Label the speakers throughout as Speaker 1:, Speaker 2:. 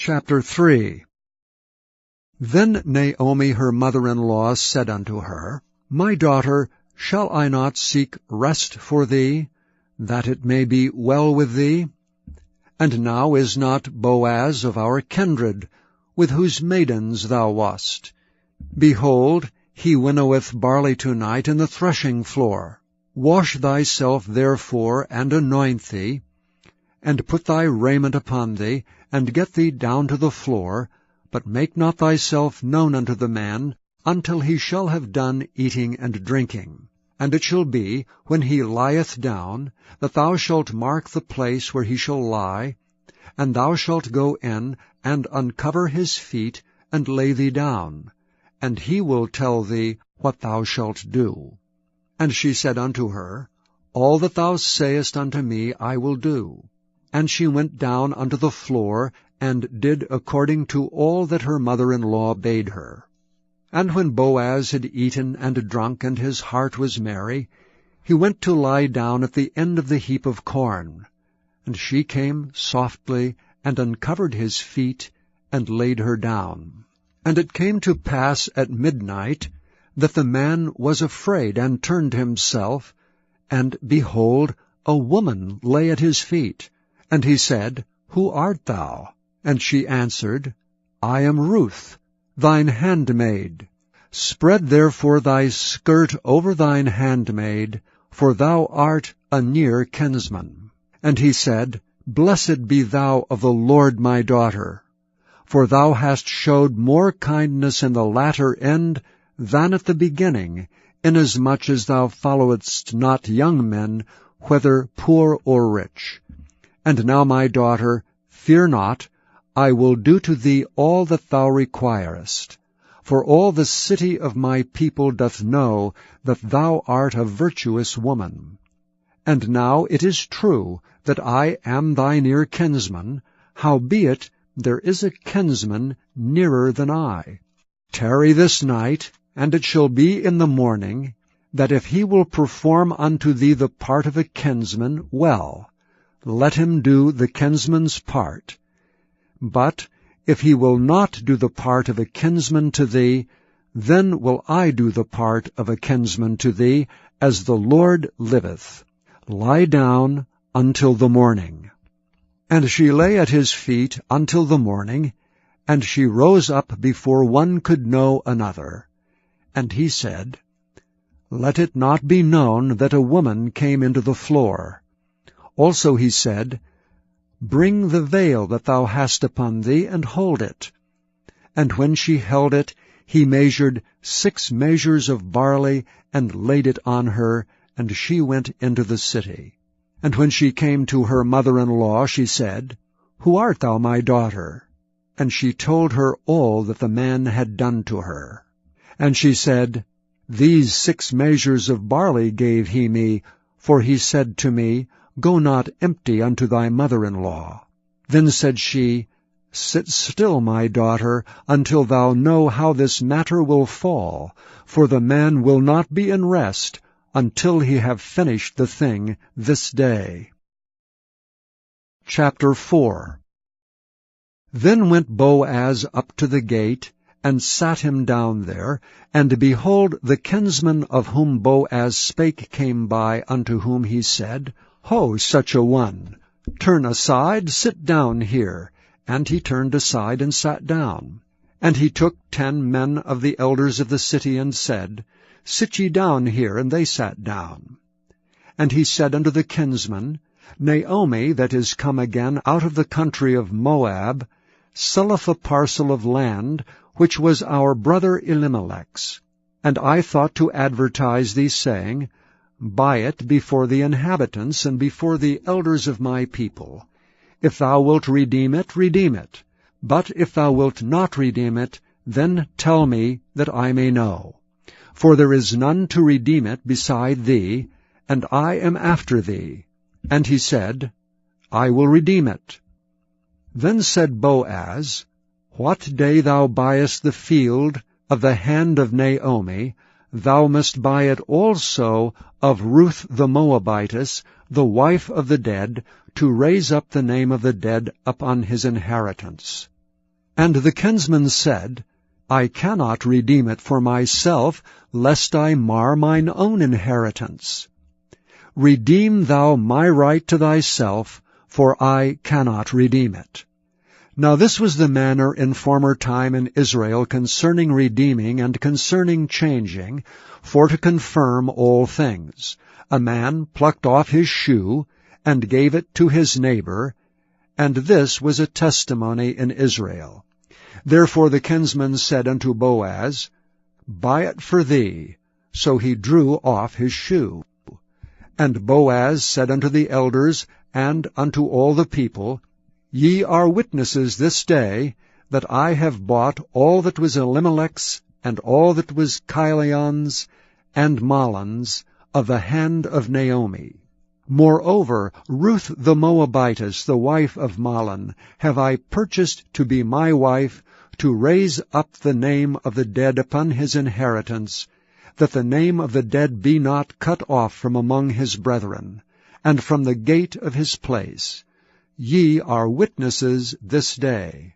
Speaker 1: Chapter 3. Then Naomi her mother-in-law said unto her, My daughter, shall I not seek rest for thee, that it may be well with thee? And now is not Boaz of our kindred, with whose maidens thou wast? Behold, he winnoweth barley tonight in the threshing floor. Wash thyself therefore, and anoint thee, and put thy raiment upon thee, and get thee down to the floor, but make not thyself known unto the man, until he shall have done eating and drinking. And it shall be, when he lieth down, that thou shalt mark the place where he shall lie, and thou shalt go in, and uncover his feet, and lay thee down, and he will tell thee what thou shalt do. And she said unto her, All that thou sayest unto me I will do. And she went down unto the floor, and did according to all that her mother-in-law bade her. And when Boaz had eaten and drunk, and his heart was merry, he went to lie down at the end of the heap of corn. And she came softly, and uncovered his feet, and laid her down. And it came to pass at midnight, that the man was afraid, and turned himself, and, behold, a woman lay at his feet. And he said, Who art thou? And she answered, I am Ruth, thine handmaid. Spread therefore thy skirt over thine handmaid, for thou art a near kinsman. And he said, Blessed be thou of the Lord, my daughter, for thou hast showed more kindness in the latter end than at the beginning, inasmuch as thou followedst not young men, whether poor or rich. And now, my daughter, fear not, I will do to thee all that thou requirest. For all the city of my people doth know that thou art a virtuous woman. And now it is true that I am thy near kinsman, howbeit there is a kinsman nearer than I. Tarry this night, and it shall be in the morning, that if he will perform unto thee the part of a kinsman, well, let him do the kinsman's part. But if he will not do the part of a kinsman to thee, then will I do the part of a kinsman to thee, as the Lord liveth. Lie down until the morning. And she lay at his feet until the morning, and she rose up before one could know another. And he said, Let it not be known that a woman came into the floor. Also he said, Bring the veil that thou hast upon thee, and hold it. And when she held it, he measured 6 measures of barley, and laid it on her, and she went into the city. And when she came to her mother-in-law, she said, Who art thou, my daughter? And she told her all that the man had done to her. And she said, These 6 measures of barley gave he me, for he said to me, Go not empty unto thy mother-in-law. Then said she, Sit still, my daughter, until thou know how this matter will fall, for the man will not be in rest until he have finished the thing this day. Chapter 4. Then went Boaz up to the gate, and sat him down there, and behold, the kinsman of whom Boaz spake came by, unto whom he said, Ho, such a one! Turn aside, sit down here. And he turned aside and sat down. And he took 10 men of the elders of the city, and said, Sit ye down here. And they sat down. And he said unto the kinsman, Naomi, that is come again out of the country of Moab, selleth a parcel of land, which was our brother Elimelech's. And I thought to advertise thee, saying, Buy it before the inhabitants, and before the elders of my people. If thou wilt redeem it, redeem it. But if thou wilt not redeem it, then tell me, that I may know. For there is none to redeem it beside thee, and I am after thee. And he said, I will redeem it. Then said Boaz, What day thou buyest the field of the hand of Naomi, thou must buy it also of Ruth the Moabitess, the wife of the dead, to raise up the name of the dead upon his inheritance. And the kinsman said, I cannot redeem it for myself, lest I mar mine own inheritance. Redeem thou my right to thyself, for I cannot redeem it. Now this was the manner in former time in Israel concerning redeeming and concerning changing, for to confirm all things. A man plucked off his shoe, and gave it to his neighbor, and this was a testimony in Israel. Therefore the kinsman said unto Boaz, Buy it for thee. So he drew off his shoe. And Boaz said unto the elders and unto all the people, Ye are witnesses this day that I have bought all that was Elimelech's, and all that was Chilion's, and Mahlon's, of the hand of Naomi. Moreover, Ruth the Moabitess, the wife of Mahlon, have I purchased to be my wife, to raise up the name of the dead upon his inheritance, that the name of the dead be not cut off from among his brethren, and from the gate of his place. Ye are witnesses this day.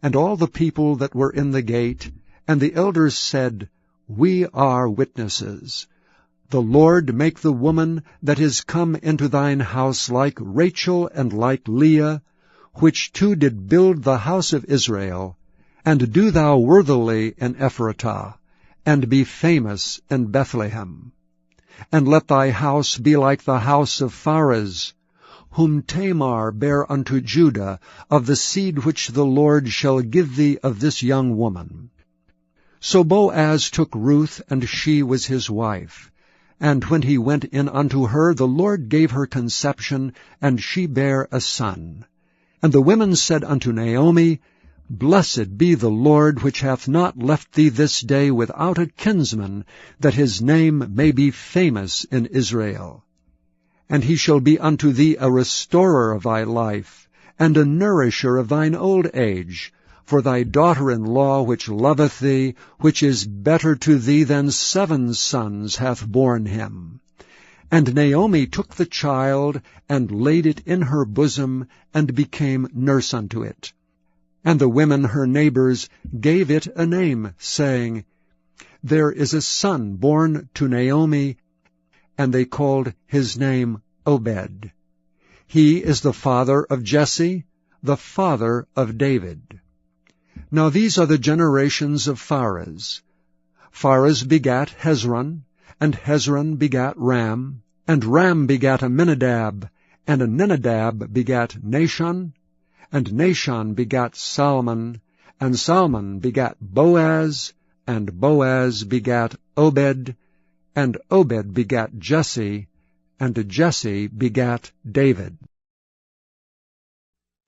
Speaker 1: And all the people that were in the gate, and the elders said, We are witnesses. The Lord make the woman that is come into thine house like Rachel and like Leah, which two did build the house of Israel, and do thou worthily in Ephratah, and be famous in Bethlehem. And let thy house be like the house of Pharez, whom Tamar bare unto Judah, of the seed which the Lord shall give thee of this young woman. So Boaz took Ruth, and she was his wife. And when he went in unto her, the Lord gave her conception, and she bare a son. And the women said unto Naomi, Blessed be the Lord, which hath not left thee this day without a kinsman, that his name may be famous in Israel. And he shall be unto thee a restorer of thy life, and a nourisher of thine old age, for thy daughter-in-law which loveth thee, which is better to thee than 7 sons, hath borne him. And Naomi took the child, and laid it in her bosom, and became nurse unto it. And the women her neighbors gave it a name, saying, There is a son born to Naomi, and they called his name Obed. He is the father of Jesse, the father of David. Now these are the generations of Pharez. Pharez begat Hezron, and Hezron begat Ram, and Ram begat Amminadab, and Amminadab begat Nahshon, and Nahshon begat Salmon, and Salmon begat Boaz, and Boaz begat Obed, and Obed begat Jesse, and Jesse begat David.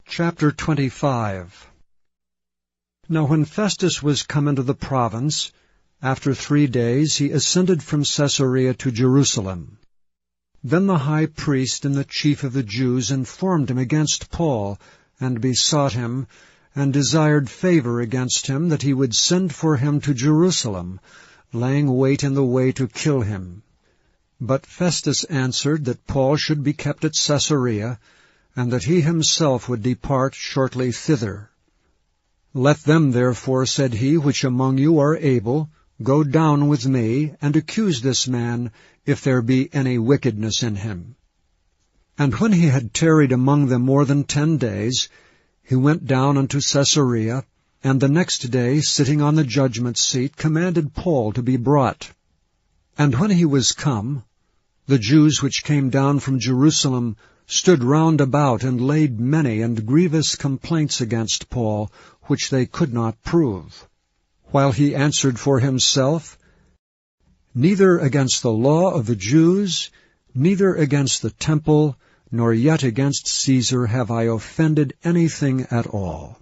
Speaker 1: Chapter 25. Now when Festus was come into the province, after 3 days he ascended from Caesarea to Jerusalem. Then the high priest and the chief of the Jews informed him against Paul, and besought him, and desired favor against him, that he would send for him to Jerusalem, laying wait in the way to kill him. But Festus answered that Paul should be kept at Caesarea, and that he himself would depart shortly thither. Let them therefore, said he, which among you are able, go down with me, and accuse this man, if there be any wickedness in him. And when he had tarried among them more than 10 days, he went down unto Caesarea, and the next day, sitting on the judgment seat, commanded Paul to be brought. And when he was come, the Jews which came down from Jerusalem stood round about, and laid many and grievous complaints against Paul, which they could not prove. While he answered for himself, Neither against the law of the Jews, neither against the temple, nor yet against Caesar have I offended anything at all.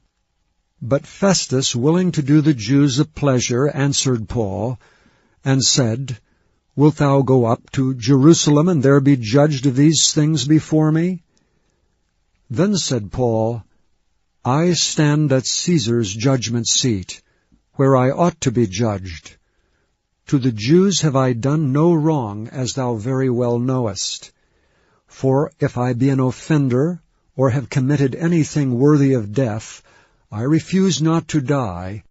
Speaker 1: But Festus, willing to do the Jews a pleasure, answered Paul, and said, Wilt thou go up to Jerusalem, and there be judged of these things before me? Then said Paul, I stand at Caesar's judgment seat, where I ought to be judged. To the Jews have I done no wrong, as thou very well knowest. For if I be an offender, or have committed anything worthy of death, I refuse not to die.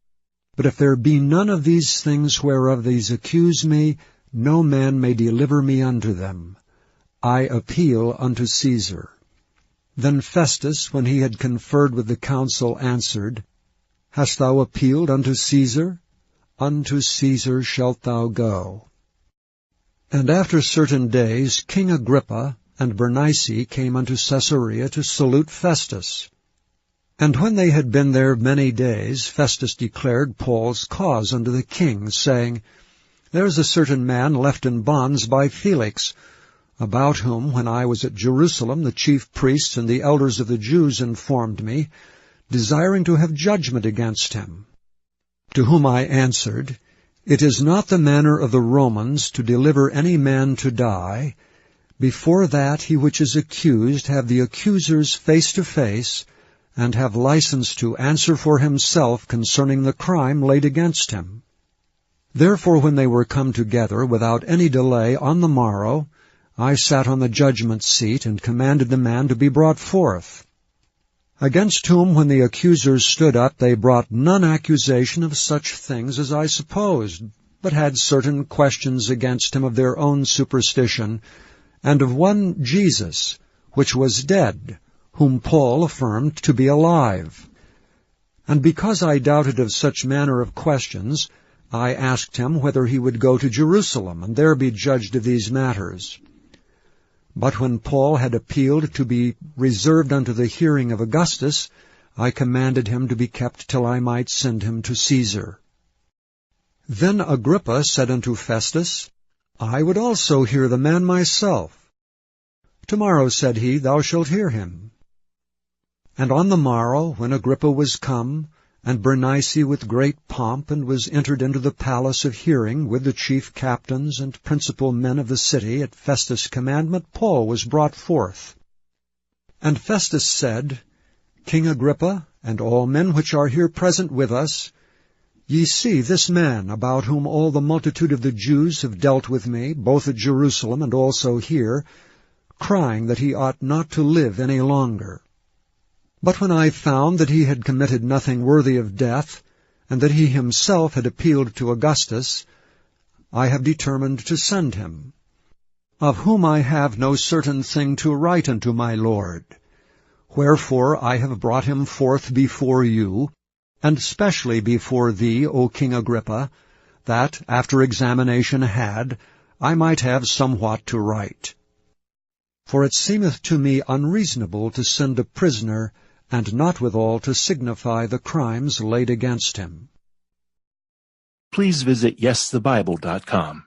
Speaker 1: But if there be none of these things whereof these accuse me, no man may deliver me unto them. I appeal unto Caesar. Then Festus, when he had conferred with the council, answered, Hast thou appealed unto Caesar? Unto Caesar shalt thou go. And after certain days King Agrippa and Bernice came unto Caesarea to salute Festus. And when they had been there many days, Festus declared Paul's cause unto the king, saying, There is a certain man left in bonds by Felix, about whom, when I was at Jerusalem, the chief priests and the elders of the Jews informed me, desiring to have judgment against him. To whom I answered, It is not the manner of the Romans to deliver any man to die. Before that he which is accused have the accusers face to face, and have license to answer for himself concerning the crime laid against him. Therefore when they were come together without any delay on the morrow, I sat on the judgment seat, and commanded the man to be brought forth. Against whom, when the accusers stood up, they brought none accusation of such things as I supposed, but had certain questions against him of their own superstition, and of one Jesus, which was dead, whom Paul affirmed to be alive. And because I doubted of such manner of questions, I asked him whether he would go to Jerusalem, and there be judged of these matters. But when Paul had appealed to be reserved unto the hearing of Augustus, I commanded him to be kept till I might send him to Caesar. Then Agrippa said unto Festus, I would also hear the man myself. Tomorrow, said he, thou shalt hear him. And on the morrow, when Agrippa was come, and Bernice with great pomp, and was entered into the palace of hearing with the chief captains and principal men of the city, at Festus' commandment, Paul was brought forth. And Festus said, King Agrippa, and all men which are here present with us, ye see this man, about whom all the multitude of the Jews have dealt with me, both at Jerusalem and also here, crying that he ought not to live any longer. But when I found that he had committed nothing worthy of death, and that he himself had appealed to Augustus, I have determined to send him, of whom I have no certain thing to write unto my Lord. Wherefore I have brought him forth before you, and specially before thee, O King Agrippa, that, after examination had, I might have somewhat to write. For it seemeth to me unreasonable to send a prisoner, and not withal to signify the crimes laid against him.
Speaker 2: Please visit YesTheBible.com.